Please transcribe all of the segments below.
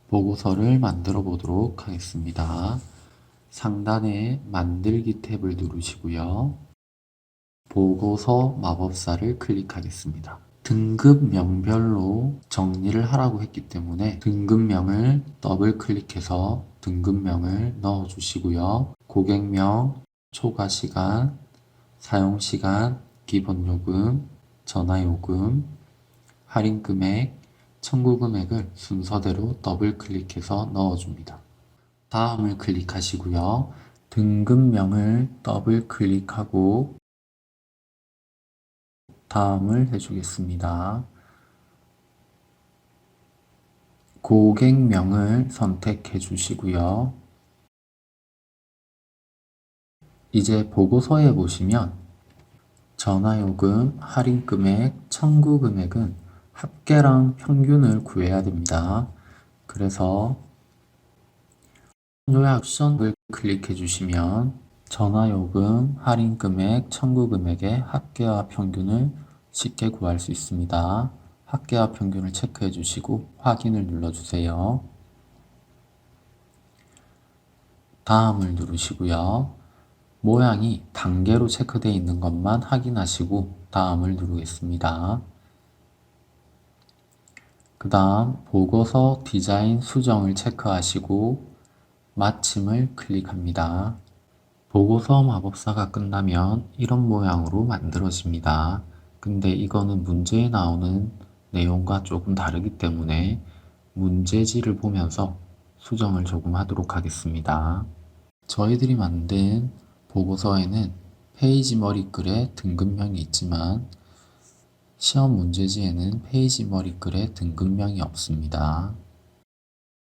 보고서를 만들어 보도록 하겠습니다. 상단에 만들기 탭을 누르시고요. 보고서 마법사를 클릭하겠습니다. 등급명별로 정리를 하라고 했기 때문에 등급명을 더블 클릭해서 등급명을 넣어 주시고요. 고객명, 초과시간, 사용시간, 기본요금, 전화요금, 할인금액, 청구금액을 순서대로 더블 클릭해서 넣어줍니다. 다음을 클릭하시고요. 등급명을 더블 클릭하고 다음을 해주겠습니다. 고객명을 선택해 주시고요. 이제 보고서에 보시면 전화요금, 할인금액, 청구금액은 합계랑 평균을 구해야 됩니다. 그래서 요약 옵션을 클릭해 주시면 전화요금, 할인금액, 청구금액의 합계와 평균을 쉽게 구할 수 있습니다. 합계와 평균을 체크해 주시고 확인을 눌러주세요. 다음을 누르시고요. 모양이 단계로 체크되어 있는 것만 확인하시고 다음을 누르겠습니다. 그 다음 보고서 디자인 수정을 체크하시고 마침을 클릭합니다. 보고서 마법사가 끝나면 이런 모양으로 만들어집니다. 근데 이거는 문제에 나오는 내용과 조금 다르기 때문에 문제지를 보면서 수정을 조금 하도록 하겠습니다. 저희들이 만든 보고서에는 페이지 머리글에 등급명이 있지만 시험 문제지에는 페이지 머리글에 등급명이 없습니다.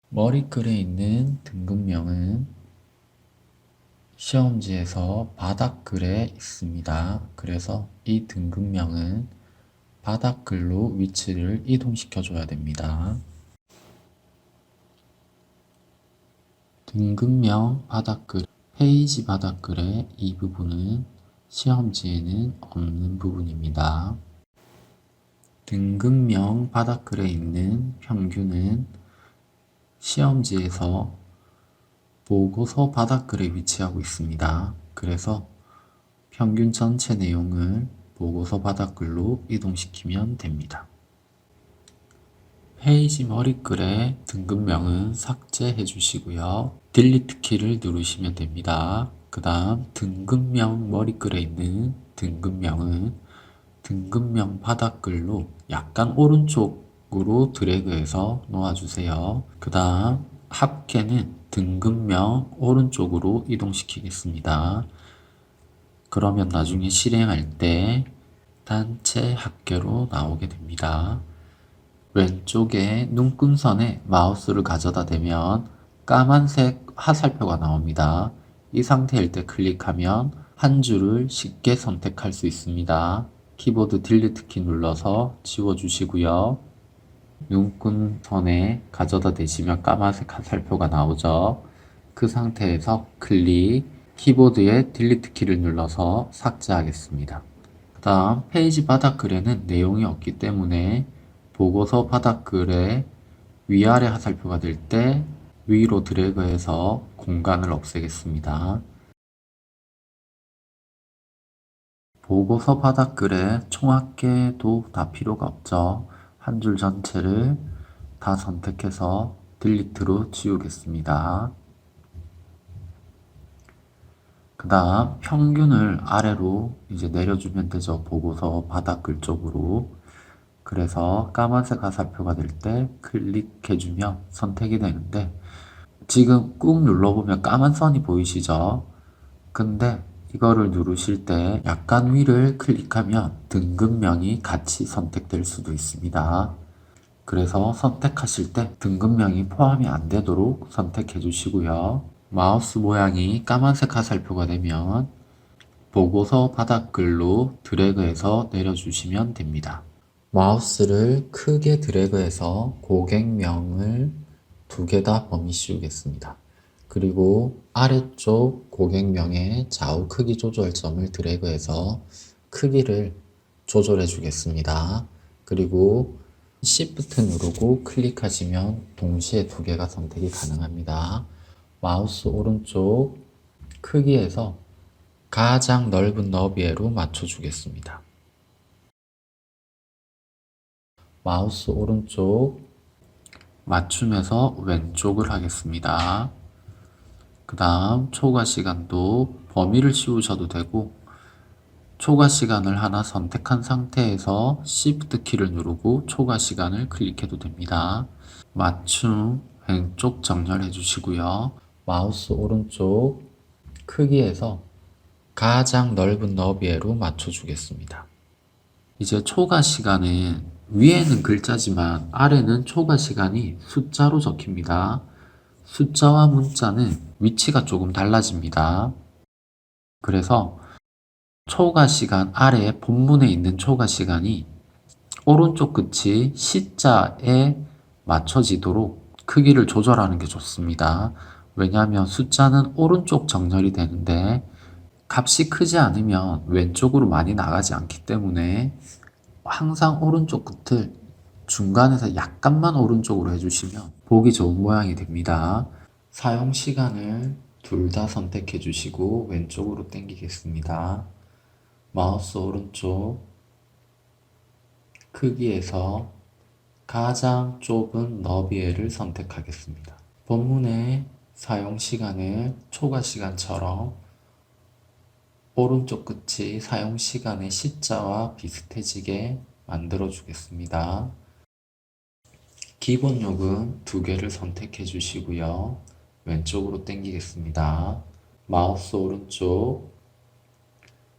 머리글에 있는 등급명은 시험지에서 바닥글에 있습니다. 그래서 이 등급명은 바닥글로 위치를 이동시켜 줘야 됩니다. 등급명 바닥글, 페이지 바닥글의 이 부분은 시험지에는 없는 부분입니다. 등급명 바닥글에 있는 평균은 시험지에서 보고서 바닥글에 위치하고 있습니다. 그래서 평균 전체 내용을 보고서 바닥글로 이동시키면 됩니다. 페이지 머리글의 등급명은 삭제해 주시고요. 딜리트 키를 누르시면 됩니다. 그 다음 등급명 머리글에 있는 등급명은 등급명 바닥글로 약간 오른쪽으로 드래그해서 놓아주세요. 그 다음 합계는 등급명 오른쪽으로 이동시키겠습니다. 그러면 나중에 실행할 때 단체 합계로 나오게 됩니다. 왼쪽에 눈금선에 마우스를 가져다 대면 까만색 화살표가 나옵니다. 이 상태일 때 클릭하면 한 줄을 쉽게 선택할 수 있습니다. 키보드 딜리트 키 눌러서 지워주시고요. 눈금선에 가져다 대시면 까만색 화살표가 나오죠. 그 상태에서 클릭, 키보드의 딜리트 키를 눌러서 삭제하겠습니다. 그 다음 페이지 바닥글에는 내용이 없기 때문에 보고서 바닥글에 위아래 화살표가 될 때 위로 드래그해서 공간을 없애겠습니다. 보고서 바닥글에 총합계도 다 필요가 없죠. 한 줄 전체를 다 선택해서 딜리트로 지우겠습니다. 그 다음 평균을 아래로 이제 내려주면 되죠. 보고서 바닥글 쪽으로. 그래서 까만색 화살표가 될 때 클릭해주면 선택이 되는데 지금 꾹 눌러보면 까만 선이 보이시죠? 근데 이거를 누르실 때 약간 위를 클릭하면 등급명이 같이 선택될 수도 있습니다. 그래서 선택하실 때 등급명이 포함이 안 되도록 선택해 주시고요. 마우스 모양이 까만색 화살표가 되면 보고서 바닥글로 드래그해서 내려주시면 됩니다. 마우스를 크게 드래그해서 고객명을 두 개 다 범위 씌우겠습니다. 그리고 아래쪽 고객명의 좌우 크기 조절점을 드래그해서 크기를 조절해 주겠습니다. 그리고 Shift 누르고 클릭하시면 동시에 두 개가 선택이 가능합니다. 마우스 오른쪽 크기에서 가장 넓은 너비로 맞춰주겠습니다. 마우스 오른쪽 맞춤에서 왼쪽을 하겠습니다. 그 다음 초과 시간도 범위를 씌우셔도 되고 초과 시간을 하나 선택한 상태에서 Shift 키를 누르고 초과 시간을 클릭해도 됩니다. 맞춤 왼쪽 정렬해 주시고요. 마우스 오른쪽 크기에서 가장 넓은 너비로 맞춰 주겠습니다. 이제 초과 시간은 위에는 글자지만 아래는 초과 시간이 숫자로 적힙니다. 숫자와 문자는 위치가 조금 달라집니다. 그래서 초과 시간 아래 본문에 있는 초과 시간이 오른쪽 끝이 C자에 맞춰지도록 크기를 조절하는 게 좋습니다. 왜냐하면 숫자는 오른쪽 정렬이 되는데 값이 크지 않으면 왼쪽으로 많이 나가지 않기 때문에 항상 오른쪽 끝을 중간에서 약간만 오른쪽으로 해주시면 보기 좋은 모양이 됩니다. 사용 시간을 둘 다 선택해 주시고 왼쪽으로 당기겠습니다. 마우스 오른쪽 크기에서 가장 좁은 너비를 선택하겠습니다. 본문의 사용 시간을 초과 시간처럼 오른쪽 끝이 사용 시간의 C자와 비슷해지게 만들어 주겠습니다. 기본 요금 두 개를 선택해 주시고요. 왼쪽으로 당기겠습니다. 마우스 오른쪽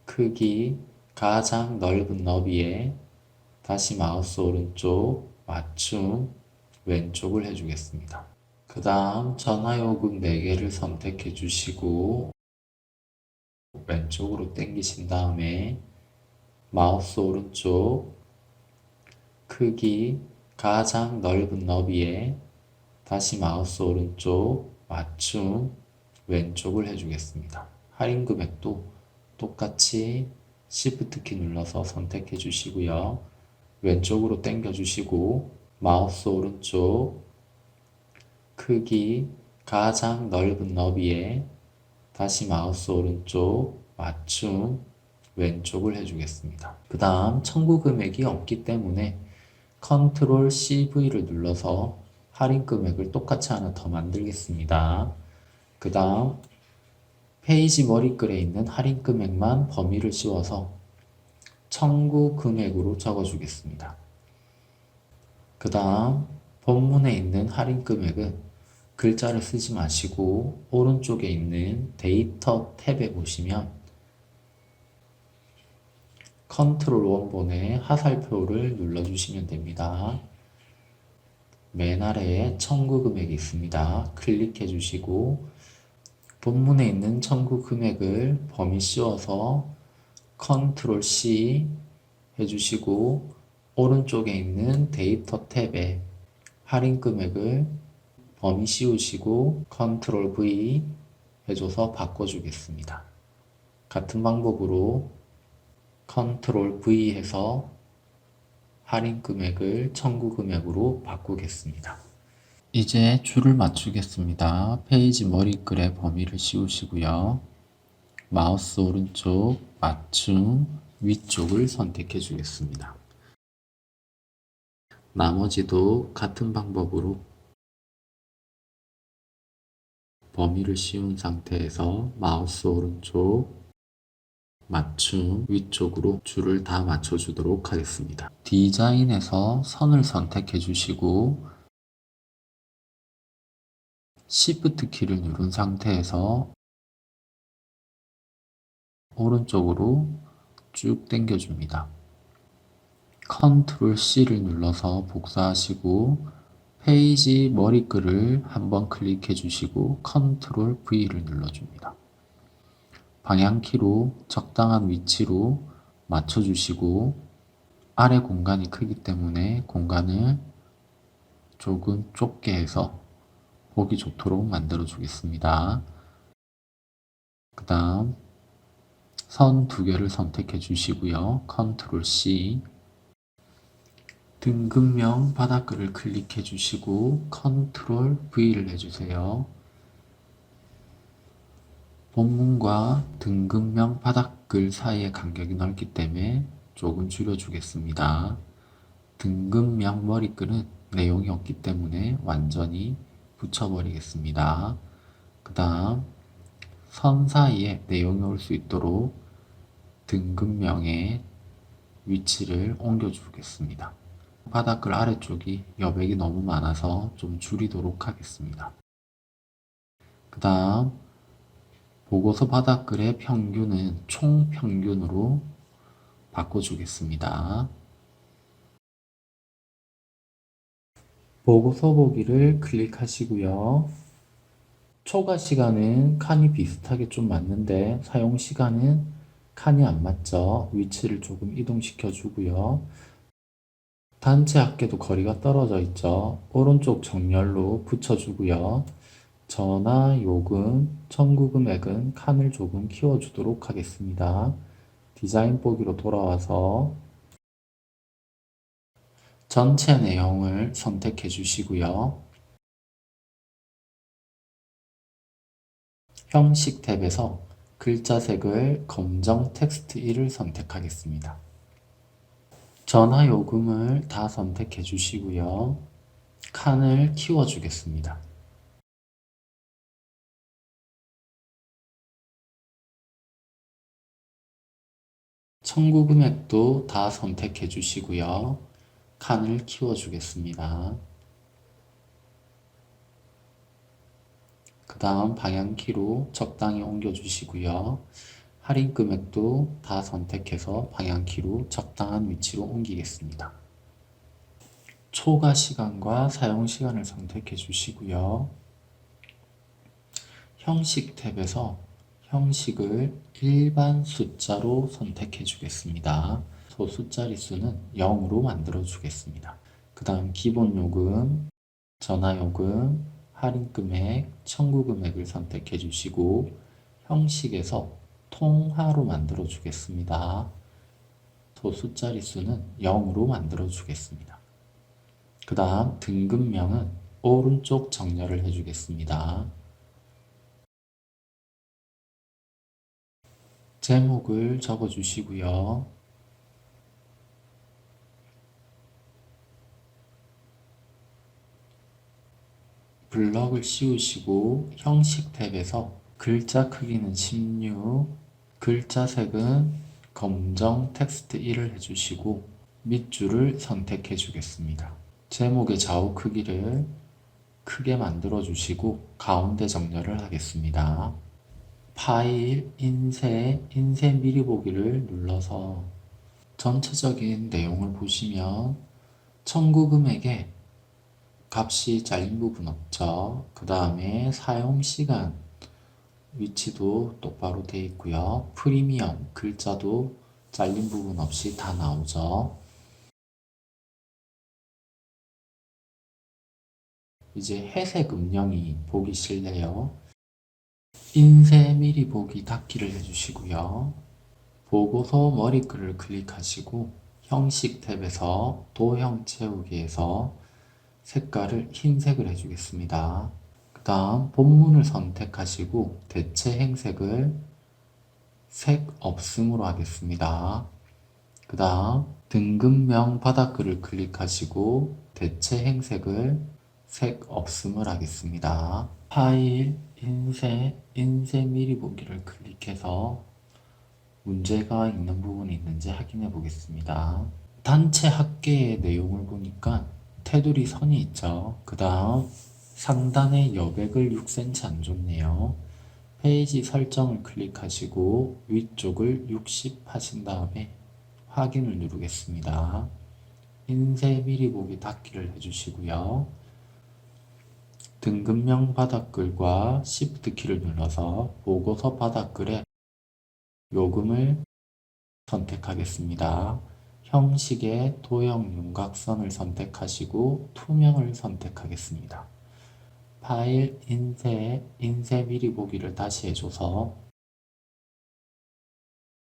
크기 가장 넓은 너비에 다시 마우스 오른쪽 맞춤 왼쪽을 해주겠습니다. 그 다음 전화요금 4개를 선택해 주시고 왼쪽으로 당기신 다음에 마우스 오른쪽 크기 가장 넓은 너비에 다시 마우스 오른쪽 맞춤 왼쪽을 해주겠습니다. 할인 금액도 똑같이 Shift 키 눌러서 선택해 주시고요. 왼쪽으로 당겨 주시고 마우스 오른쪽 크기 가장 넓은 너비에 다시 마우스 오른쪽 맞춤 왼쪽을 해주겠습니다. 그 다음 청구 금액이 없기 때문에 컨트롤 CV를 눌러서 할인 금액을 똑같이 하나 더 만들겠습니다. 그 다음 페이지 머리글에 있는 할인 금액만 범위를 씌워서 청구 금액으로 적어주겠습니다. 그 다음 본문에 있는 할인 금액은 글자를 쓰지 마시고 오른쪽에 있는 데이터 탭에 보시면 컨트롤 원본의 하살표를 눌러주시면 됩니다. 맨 아래에 청구 금액이 있습니다. 클릭해 주시고 본문에 있는 청구 금액을 범위 씌워서 컨트롤 C 해주시고 오른쪽에 있는 데이터 탭에 할인 금액을 범위 씌우시고 컨트롤 V 해줘서 바꿔주겠습니다. 같은 방법으로 컨트롤 V 해서 할인 금액을 청구 금액으로 바꾸겠습니다. 이제 줄을 맞추겠습니다. 페이지 머리글에 범위를 씌우시고요. 마우스 오른쪽 맞춤 위쪽을 선택해 주겠습니다. 나머지도 같은 방법으로 범위를 씌운 상태에서 마우스 오른쪽 맞춤 위쪽으로 줄을 다 맞춰주도록 하겠습니다. 디자인에서 선을 선택해 주시고 Shift 키를 누른 상태에서 오른쪽으로 쭉 당겨줍니다. 컨트롤 C를 눌러서 복사하시고 페이지 머리글을 한번 클릭해 주시고 컨트롤 V를 눌러줍니다. 방향키로 적당한 위치로 맞춰주시고 아래 공간이 크기 때문에 공간을 조금 좁게 해서 보기 좋도록 만들어 주겠습니다. 그 다음 선 두 개를 선택해 주시고요. 컨트롤 C 등급명 바닥글을 클릭해 주시고 컨트롤 V를 해주세요. 본문과 등급명 바닥글 사이의 간격이 넓기 때문에 조금 줄여주겠습니다. 등급명 머리글은 내용이 없기 때문에 완전히 붙여버리겠습니다. 그 다음 선 사이에 내용이 올 수 있도록 등급명의 위치를 옮겨주겠습니다. 바닥글 아래쪽이 여백이 너무 많아서 좀 줄이도록 하겠습니다. 그 다음 보고서 바닥글의 평균은 총평균으로 바꿔주겠습니다. 보고서 보기를 클릭하시고요. 초과 시간은 칸이 비슷하게 좀 맞는데 사용 시간은 칸이 안 맞죠. 위치를 조금 이동시켜 주고요. 단체 합계도 거리가 떨어져 있죠. 오른쪽 정렬로 붙여주고요. 전화, 요금, 청구 금액은 칸을 조금 키워주도록 하겠습니다. 디자인 보기로 돌아와서 전체 내용을 선택해 주시고요. 형식 탭에서 글자색을 검정 텍스트 1을 선택하겠습니다. 전화 요금을 다 선택해 주시고요. 칸을 키워 주겠습니다. 청구 금액도 다 선택해 주시고요. 칸을 키워 주겠습니다. 그 다음 방향키로 적당히 옮겨 주시고요. 할인 금액도 다 선택해서 방향키로 적당한 위치로 옮기겠습니다. 초과 시간과 사용 시간을 선택해 주시고요. 형식 탭에서 형식을 일반 숫자로 선택해 주겠습니다. 소수 자릿수는 0으로 만들어 주겠습니다. 그 다음 기본 요금, 전화 요금, 할인 금액, 청구 금액을 선택해 주시고 형식에서 통화로 만들어 주겠습니다. 소수 자릿수는 0으로 만들어 주겠습니다. 그 다음 등급명은 오른쪽 정렬을 해주겠습니다. 제목을 적어주시고요. 블럭을 씌우시고 형식 탭에서 글자 크기는 16, 글자 색은 검정 텍스트 1을 해주시고 밑줄을 선택해 주겠습니다. 제목의 좌우 크기를 크게 만들어 주시고 가운데 정렬을 하겠습니다. 파일, 인쇄 미리 보기를 눌러서 전체적인 내용을 보시면 청구 금액에 값이 잘린 부분 없죠. 그 다음에 사용 시간 위치도 똑바로 되어 있고요. 프리미엄 글자도 잘린 부분 없이 다 나오죠. 이제 회색 음영이 보기 싫네요. 인쇄 미리 보기 닫기를 해주시고요. 보고서 머리글을 클릭하시고 형식 탭에서 도형 채우기에서 색깔을 흰색을 해주겠습니다. 그 다음 본문을 선택하시고 대체 행색을 색 없음으로 하겠습니다. 그 다음 등급명 바닥글을 클릭하시고 대체 행색을 색 없음을 하겠습니다. 파일, 인쇄 미리 보기를 클릭해서 문제가 있는 부분이 있는지 확인해 보겠습니다. 단체 합계의 내용을 보니까 테두리 선이 있죠. 그 다음 상단에 여백을 6cm 안 줬네요. 페이지 설정을 클릭하시고 위쪽을 60 하신 다음에 확인을 누르겠습니다. 인쇄 미리 보기 닫기를 해주시고요. 등급명 바닥글과 Shift 키를 눌러서 보고서 바닥글에 요금을 선택하겠습니다. 형식의 도형 윤곽선을 선택하시고 투명을 선택하겠습니다. 파일, 인쇄 미리 보기를 다시 해줘서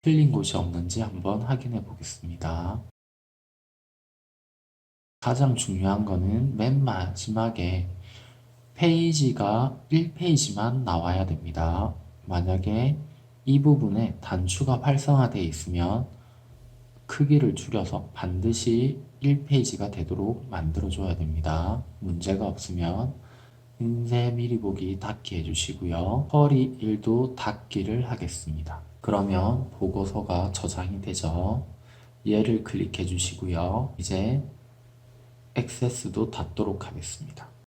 틀린 곳이 없는지 한번 확인해 보겠습니다. 가장 중요한 거는 맨 마지막에 페이지가 1페이지만 나와야 됩니다. 만약에 이 부분에 단추가 활성화되어 있으면 크기를 줄여서 반드시 1페이지가 되도록 만들어줘야 됩니다. 문제가 없으면 인쇄 미리 보기 닫기 해주시고요. 처리 1도 닫기를 하겠습니다. 그러면 보고서가 저장이 되죠. 얘를 클릭해 주시고요. 이제 액세스도 닫도록 하겠습니다.